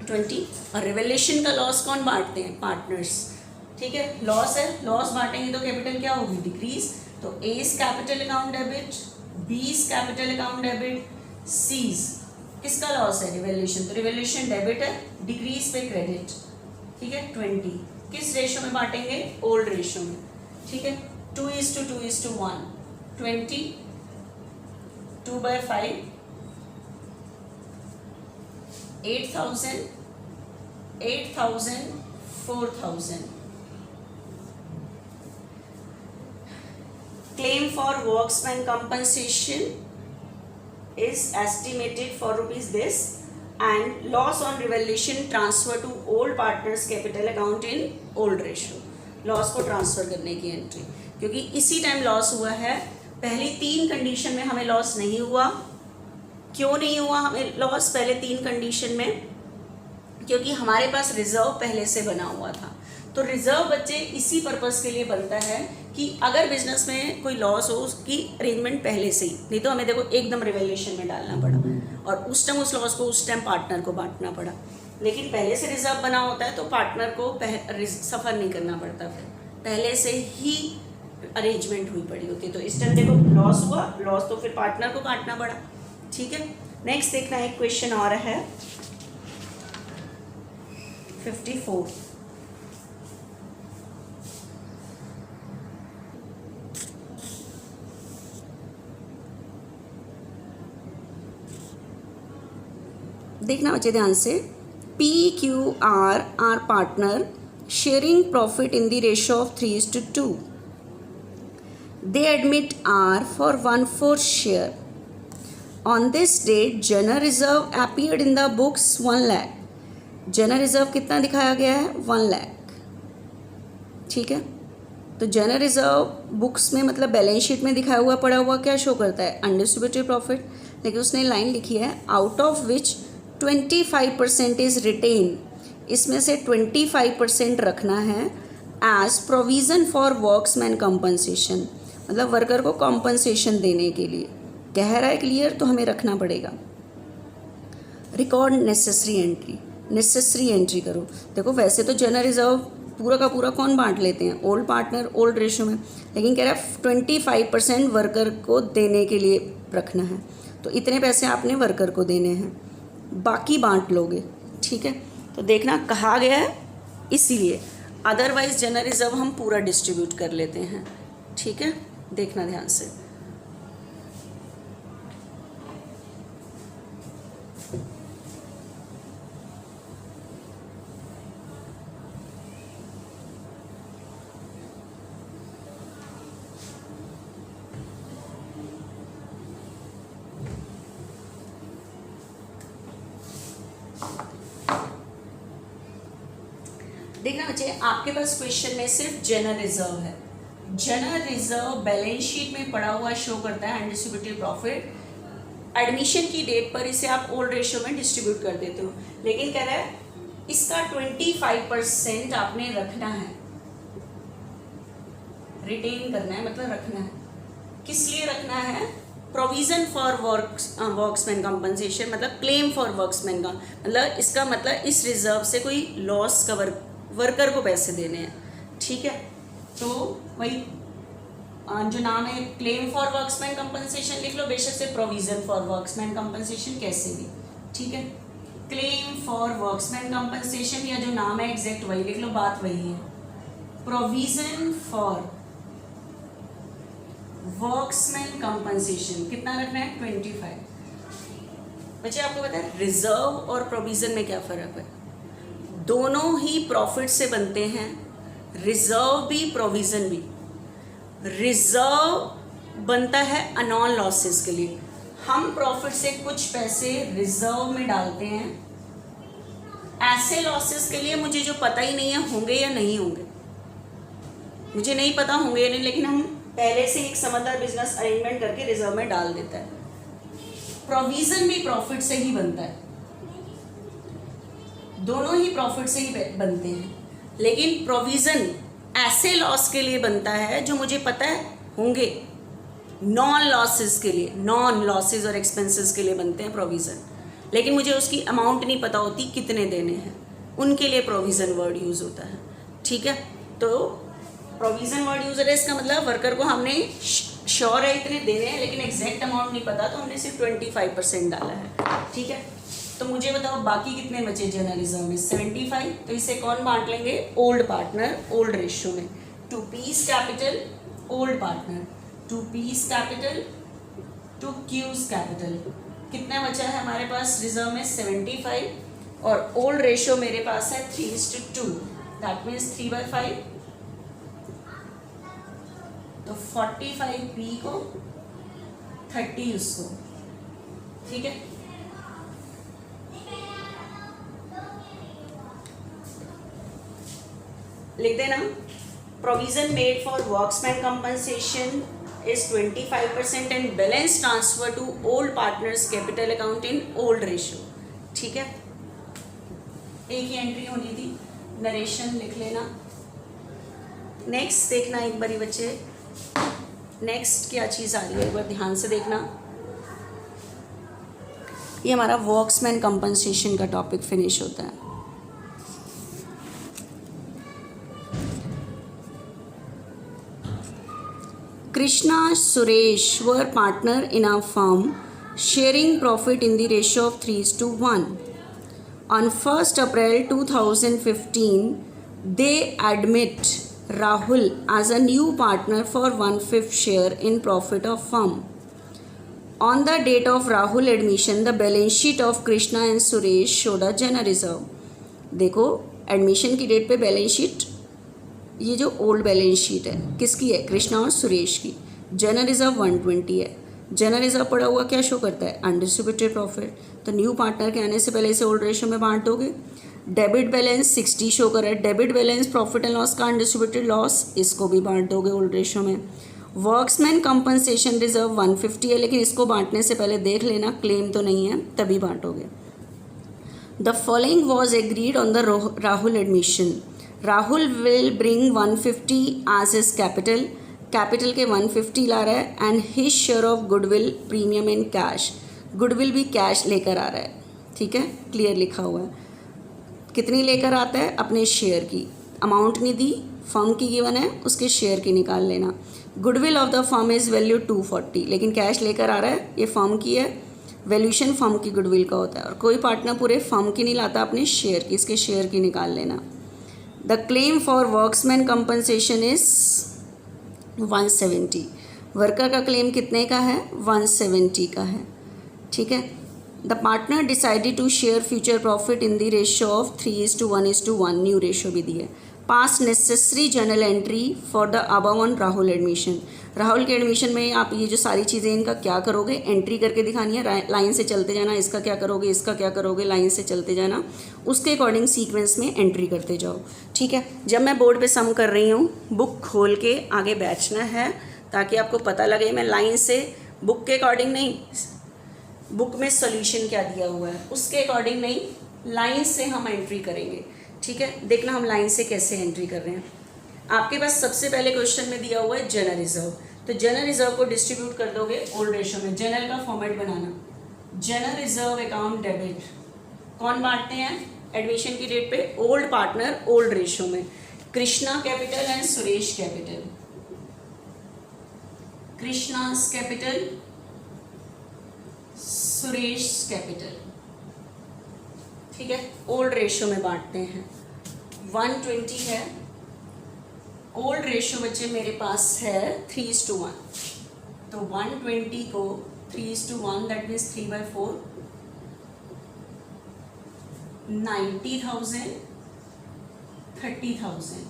20, और रिवेल्यूशन का लॉस कौन बांटते हैं, पार्टनर्स, ठीक है। लॉस है, लॉस बांटेंगे तो कैपिटल क्या होगी, डिक्रीज। तो A's capital account debit, B's capital account debit, C's किसका लॉस है, रिवेल्यूशन, तो रिवेल्यूशन डेबिट है, डिक्रीज पे क्रेडिट, ठीक है। 20 किस रेशो में बांटेंगे, ओल्ड रेशो में, ठीक है। 2:2:1, 20, 2/5, 8,000, 8,000, 4,000। Claim for worksman compensation is estimated for rupees this, and loss on revaluation transfer to old partners capital account in old ratio. Loss को ट्रांसफर करने की एंट्री, क्योंकि इसी टाइम लॉस हुआ है, पहली 3 कंडीशन में हमें लॉस नहीं हुआ। क्यों नहीं हुआ हमें लॉस पहले 3 कंडीशन में, क्योंकि हमारे पास रिजर्व पहले से बना हुआ था। तो रिजर्व बच्चे इसी पर्पस के लिए बनता है कि अगर बिजनेस में कोई लॉस हो उसकी अरेंजमेंट पहले से ही, नहीं तो हमें देखो एकदम रिवेल्यूशन में डालना पड़ा और उस टाइम उस लॉस को उस टाइम पार्टनर को बांटना पड़ा, लेकिन पहले से रिजर्व बना होता है तो पार्टनर को सफ़र नहीं करना पड़ता, फिर पहले से ही अरेंजमेंट हुई पड़ी होती है। तो इस टाइम देखो लॉस हुआ, लॉस तो फिर पार्टनर को काटना पड़ा, ठीक है। नेक्स्ट देखना एक क्वेश्चन और है 54। देखना बच्चे ध्यान से, PQR are partner sharing profit in the ratio of 3:2. They admit R for 1/4 share. On this date, general reserve appeared in the books 1 lakh. General reserve कितना दिखाया गया है 1 लाख, ठीक है। तो जनरल रिजर्व बुक्स में मतलब बैलेंस शीट में दिखाया हुआ पड़ा हुआ क्या शो करता है, अनडिस्ट्रीब्यूटेड प्रॉफिट, लेकिन उसने लाइन लिखी है out of which 25% is retain, इसमें से 25% रखना है as provision for workmen's compensation, मतलब वर्कर को कॉम्पनसेशन देने के लिए। कह रहा है क्लियर, तो हमें रखना पड़ेगा। Record necessary entry, necessary entry करो। देखो वैसे तो जनरल रिजर्व पूरा का पूरा कौन बांट लेते हैं, ओल्ड पार्टनर ओल्ड रेशो में, लेकिन कह रहा है 25% वर्कर को देने के लिए रखना है, तो इतने पैसे आपने वर्कर को देने हैं, बाकी बांट लोगे। ठीक है, तो देखना कहा गया है इसीलिए, अदरवाइज जनरल रिजर्व हम पूरा डिस्ट्रीब्यूट कर लेते हैं। ठीक है, देखना ध्यान से। देखना बच्चे, आपके पास क्वेश्चन में सिर्फ जनरल रिजर्व है। जनरल रिजर्व बैलेंस शीट में पड़ा हुआ शो करता है अनडिस्ट्रीब्यूटेड प्रॉफिट। एडमिशन की डेट पर इसे आप ओल्ड रेशियो में डिस्ट्रीब्यूट कर देते हो, लेकिन कह रहा है इसका 25% आपने रखना है, रिटेन करना है, मतलब रखना है। किस लिए रखना है? प्रोविजन फॉर वर्क्समैन कंपनसेशन, मतलब क्लेम फॉर वर्क्समैन का मतलब, इसका मतलब इस रिजर्व से कोई लॉस कवर वर्कर को पैसे देने हैं। ठीक है, तो वही जो नाम है क्लेम फॉर वर्क्समैन कंपनसेशन लिख लो, बेशक से प्रोविजन फॉर वर्क्समैन कंपनसेशन कैसे भी। ठीक है, क्लेम फॉर वर्क्समैन कंपनसेशन या जो नाम है एग्जैक्ट वही लिख लो, बात वही है। प्रोविजन फॉर वर्क्समैन कंपनसेशन कितना रखना है? 25। बच्चे आपको पता है रिजर्व और प्रोविजन में क्या फ़र्क है? दोनों ही प्रॉफिट से बनते हैं, रिजर्व भी प्रोविजन भी। रिजर्व बनता है अनॉन लॉसेस के लिए, हम प्रॉफिट से कुछ पैसे रिजर्व में डालते हैं ऐसे लॉसेस के लिए मुझे जो पता ही नहीं है होंगे या नहीं होंगे, मुझे नहीं पता होंगे या नहीं, लेकिन हम पहले से एक समझदार बिजनेस अरेंजमेंट करके रिजर्व में डाल देता है। प्रोविजन भी प्रॉफिट से ही बनता है, दोनों ही प्रॉफिट से ही बनते हैं, लेकिन प्रोविजन ऐसे लॉस के लिए बनता है जो मुझे पता है होंगे, नॉन लॉसेस के लिए, नॉन लॉसेस और एक्सपेंसेस के लिए बनते हैं प्रोविजन, लेकिन मुझे उसकी अमाउंट नहीं पता होती कितने देने हैं, उनके लिए प्रोविजन वर्ड यूज़ होता है। ठीक है, तो प्रोविजन वर्ड यूज़ है, इसका मतलब वर्कर को हमने श्योर है इतने देने हैं, लेकिन एग्जैक्ट अमाउंट नहीं पता, तो हमने सिर्फ 25% डाला है। ठीक है, तो मुझे बताओ बाकी कितने बचे जनरल रिजर्व में? 75। तो इसे कौन बांट लेंगे? ओल्ड पार्टनर ओल्ड रेशियो में। 2 P's capital old partner, 2 P's capital 2 Q's capital. कितना बचा है हमारे पास रिजर्व में? 75, और ओल्ड रेशियो मेरे पास है 3:2, दैट मीन्स 3/5। तो 45 P को 30 उसको। ठीक है, लिख देना। Provision made for workmen's compensation is 25% and balance transfer to old partners capital account in old ratio. ठीक है, एक ही एंट्री होनी थी, नरेशन लिख लेना। नेक्स्ट देखना एक बारी बच्चे, नेक्स्ट क्या चीज़ आ रही है एक बार ध्यान से देखना। ये हमारा वर्क्समैन कंपनसेशन का टॉपिक फिनिश होता है। Krishna Suresh were partner in a firm sharing profit in the ratio of 3:1. On 1st April 2015, they admit Rahul as a new partner for 1/5 share in profit of firm. On the date of Rahul admission, the balance sheet of Krishna and Suresh showed a general reserve. देखो admission की date पे balance sheet, ये जो old balance sheet है किसकी है? कृष्णा और सुरेश की। जनरल रिजर्व 120 है, जनरल रिजर्व पड़ा हुआ क्या शो करता है? Undistributed profit. तो न्यू पार्टनर के आने से पहले इसे ओल्ड रेशियो में बांट दोगे। डेबिट बैलेंस 60 शो कर रहा है, debit balance profit and loss का अनडिस्ट्रीब्यूटेड लॉस, इसको भी बांट दोगे ओल्ड रेशियो में। वर्क्समैन कंपनसेशन रिजर्व 150 है, लेकिन इसको बांटने से पहले देख लेना क्लेम तो नहीं है, तभी बांटोगे। The following was agreed on the Rahul admission. Rahul will bring 150 as his capital. Capital के 150 ला रहा है and his share of goodwill premium in cash. Goodwill भी कैश लेकर आ रहा है. ठीक है, क्लियर लिखा हुआ है. कितनी लेकर आता है? अपने शेयर की. अमाउंट नहीं दी, फर्म की गिवन है, उसके शेयर की निकाल लेना. Goodwill of the firm is value 240, लेकिन कैश लेकर आ रहा है, ये फर्म की है. वैल्यूशन फर्म की गुडविल का होता है और कोई पार्टनर पूरे फर्म की नहीं लाता, अपने शेयर की. इसके शेयर की निकाल लेना. The claim for workmen's compensation is 170. Worker का क्लेम कितने का है? 170 का है. ठीक है. The partner decided to share future profit in the ratio of 3:1:1. New ratio भी दी है. Pass necessary journal entry for the above on Rahul admission. Rahul के एडमिशन में आप ये जो सारी चीज़ें इनका क्या करोगे, एंट्री करके दिखानी है. लाइन से चलते जाना. इसका क्या करोगे, इसका क्या करोगे, लाइन से चलते जाना. उसके अकॉर्डिंग सीक्वेंस में एंट्री करते जाओ. ठीक है. जब मैं बोर्ड पे सम कर रही हूँ, बुक खोल के आगे बैठना है ताकि आपको पता लगे. मैं लाइन से बुक के अकॉर्डिंग नहीं, बुक में सोल्यूशन क्या दिया हुआ है उसके अकॉर्डिंग नहीं, लाइन से हम एंट्री करेंगे. ठीक है. देखना हम लाइन से कैसे एंट्री कर रहे हैं. आपके पास सबसे पहले क्वेश्चन में दिया हुआ है जनरल रिजर्व. तो जनरल रिजर्व को डिस्ट्रीब्यूट कर दोगे ओल्ड रेशो में. जनरल का फॉर्मेट बनाना. जनरल रिजर्व अकाउंट डेबिट कौन बांटते हैं एडमिशन की डेट पे? ओल्ड पार्टनर ओल्ड रेशो में. Krishna capital and Suresh capital. Krishna's capital, Suresh capital. ठीक है. ओल्ड रेशो में बांटते हैं. 120 है. ओल्ड रेशो बच्चे मेरे पास है 3:1. तो 120 को 3:1 दैट मीन्स 3/4. 90,000, 30,000.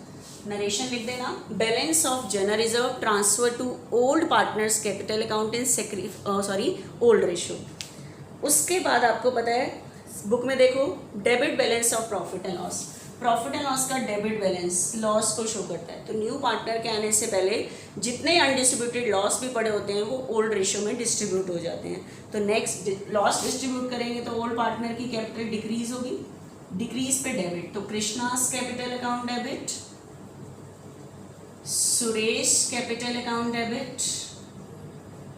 नरेशन लिख देना. Balance of general reserve transfer to old partners capital account in old ratio. उसके बाद आपको पता है बुक में देखो debit balance of profit and loss. Profit and loss का डेबिट बैलेंस लॉस को शो करता है. तो न्यू पार्टनर के आने से पहले जितने अनडिस्ट्रीब्यूटेड लॉस भी पड़े होते हैं वो ओल्ड रेशो में डिस्ट्रीब्यूट हो जाते हैं. तो नेक्स्ट लॉस डिस्ट्रीब्यूट करेंगे तो ओल्ड पार्टनर की कैपिटल डिक्रीज होगी. डिक्रीज पे डेबिट. तो Krishna's capital account debit, Suresh capital account debit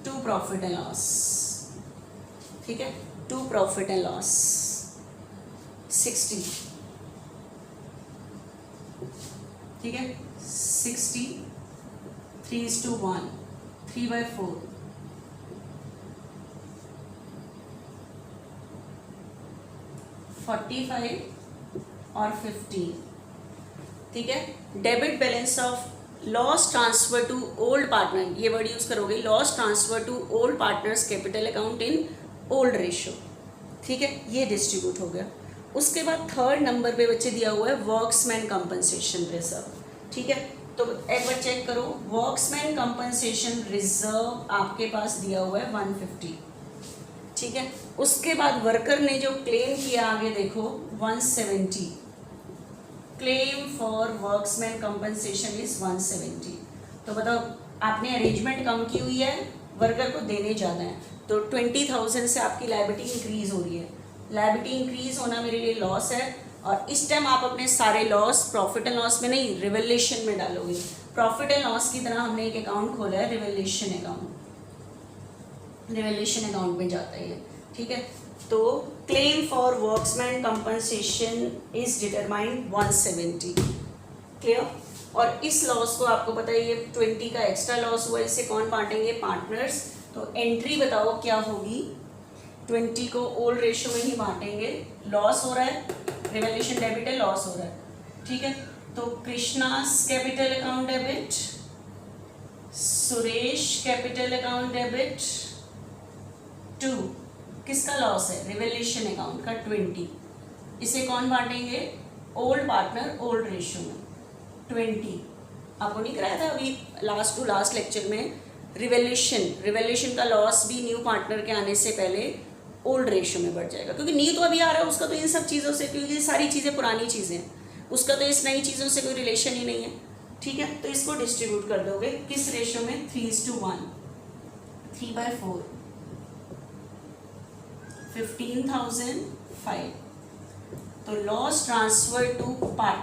to profit and loss. ठीक है. To profit and loss 60. ठीक है. 60 3:1 3/4. 45 और 15. ठीक है. Debit balance of loss transfer to old partner, ये वर्ड यूज करोगे. Loss transfer to old partners capital account in old ratio. ठीक है. ये डिस्ट्रीब्यूट हो गया. उसके बाद थर्ड नंबर पे बच्चे दिया हुआ है वर्क्समैन कंपनसेशन रिजर्व. ठीक है. तो एक बार चेक करो. वर्क्समैन कंपनसेशन रिजर्व आपके पास दिया हुआ है 150. ठीक है. उसके बाद वर्कर ने जो क्लेम किया आगे देखो 170. Claim for workmen's compensation is 170. तो बताओ आपने अरेंजमेंट कम की हुई है, वर्कर को देने ज़्यादा है. तो 20,000 से आपकी लायबिलिटी इंक्रीज हो रही है. लायबिलिटी इंक्रीज होना मेरे लिए लॉस है और इस टाइम आप अपने सारे लॉस प्रॉफिट एंड लॉस में नहीं रिवैल्यूएशन में डालोगे. प्रॉफिट एंड लॉस की तरह हमने एक अकाउंट खोला है रिवैल्यूएशन अकाउंट. रिवैल्यूएशन अकाउंट में जाता है ये. ठीक है. तो claim for workmen's compensation is determined 170. Clear. और इस लॉस को आपको पता है ये 20 का एक्स्ट्रा लॉस हुआ, इसे कौन बांटेंगे? पार्टनर्स. तो एंट्री बताओ क्या होगी? 20 को ओल्ड रेशो में ही बांटेंगे. लॉस हो रहा है, रिवैल्यूएशन डेबिट है, लॉस हो रहा है. ठीक है. तो Krishna's capital account debit, Suresh capital account debit to किसका लॉस है? रिवैल्यूएशन अकाउंट का 20. इसे कौन बांटेंगे? ओल्ड पार्टनर ओल्ड रेशो में 20. आपको नहीं कराया था अभी लास्ट टू लास्ट लेक्चर में? रिवैल्यूएशन का लॉस भी न्यू पार्टनर के आने से पहले ओल्ड रेशो में बढ़ जाएगा, क्योंकि न्यू तो अभी आ रहा है उसका तो इन सब चीज़ों से, क्योंकि ये सारी चीज़ें पुरानी चीज़ें हैं, उसका तो इस नई चीज़ों से कोई रिलेशन ही नहीं है. ठीक है. तो इसको डिस्ट्रीब्यूट कर दोगे किस रेशो में? 3:1 3/4. 15,000 5. तो loss transfer to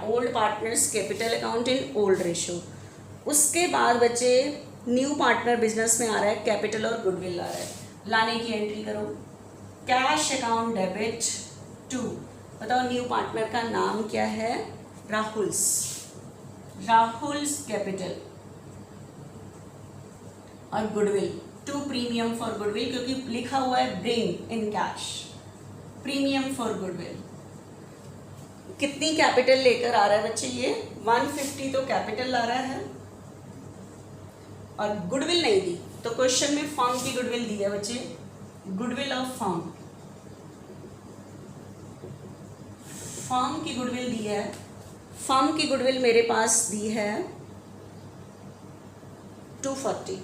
old partners capital account in old ratio. उसके बाद बच्चे न्यू पार्टनर बिजनेस में आ रहा है, कैपिटल और गुडविल आ रहा है, लाने की एंट्री करो। कैश अकाउंट डेबिट टू, बताओ न्यू पार्टनर का नाम क्या है, राहुल्स, राहुल्स कैपिटल और goodwill to premium for goodwill, क्योंकि लिखा हुआ है bring in cash, premium for goodwill. कितनी कैपिटल लेकर आ रहा है बच्चे, ये 150 तो कैपिटल ला रहा है और गुडविल नहीं दी, तो क्वेश्चन में फर्म की गुडविल दी है बच्चे, गुडविल ऑफ फर्म, फर्म की गुडविल दी है, फर्म की गुडविल मेरे पास दी है 240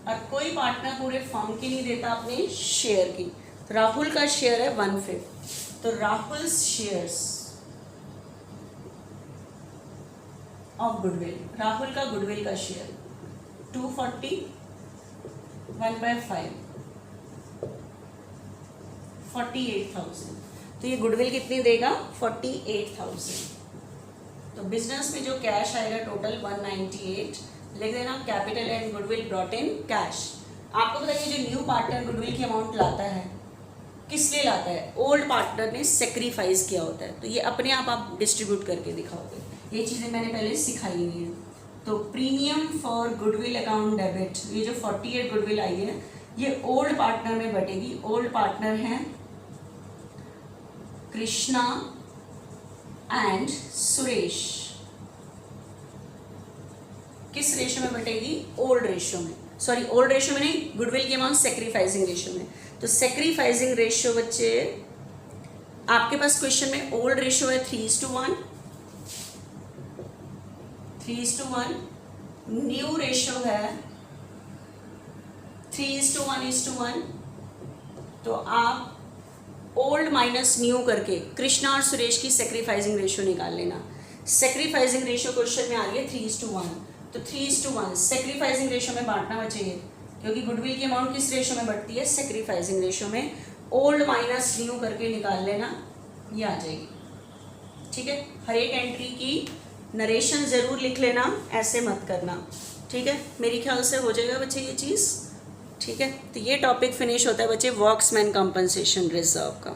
और कोई पार्टनर पूरे फर्म की नहीं देता अपने शेयर की, तो राहुल का शेयर है 1/5, तो Rahul shares of goodwill, Rahul का गुडविल का शेयर 240 1/5 48,000, तो ये गुडविल कितनी देगा 48,000। तो बिजनेस में जो कैश आएगा टोटल 198, लिख देना capital and goodwill brought in cash. आपको बताइए जो न्यू पार्टनर गुडविल की अमाउंट लाता है किस लिए लाता है, ओल्ड पार्टनर ने सेक्रीफाइस किया होता है, तो ये अपने आप डिस्ट्रीब्यूट करके दिखाओगे, ये चीज़ें मैंने पहले सिखाई नहीं है। तो premium for goodwill account debit, ये जो 48 गुडविल आई है ये ओल्ड पार्टनर में बटेगी, ओल्ड पार्टनर हैं कृष्णा एंड सुरेश, किस रेशो में बटेगी, ओल्ड रेशो में, सॉरी ओल्ड रेशो में नहीं, गुडविल की अमाउंट सेक्रीफाइसिंग रेशो में। तो सेक्रीफाइसिंग रेशो बच्चे आपके पास क्वेश्चन में ओल्ड रेशो है 3:1, 3:1, न्यू रेशो है 3:1:1, तो आप ओल्ड माइनस न्यू करके कृष्णा और सुरेश की सेक्रीफाइसिंग रेशो निकाल लेना। सेक्रीफाइसिंग रेशो क्वेश्चन में आ रही है 3:1, तो 3:1 सेक्रीफाइसिंग रेशो में बांटना बचेगा, क्योंकि गुडविल की अमाउंट किस रेशो में बढ़ती है, सेक्रीफाइसिंग रेशो में, ओल्ड माइनस न्यू करके निकाल लेना, ये आ जाएगी। ठीक है, हर एक एंट्री की नरेशन ज़रूर लिख लेना, ऐसे मत करना, ठीक है, मेरे ख्याल से हो जाएगा बच्चे ये चीज़। ठीक है, तो ये टॉपिक फिनिश होता है बच्चे वर्क्समैन कंपनसेशन रिजर्व का।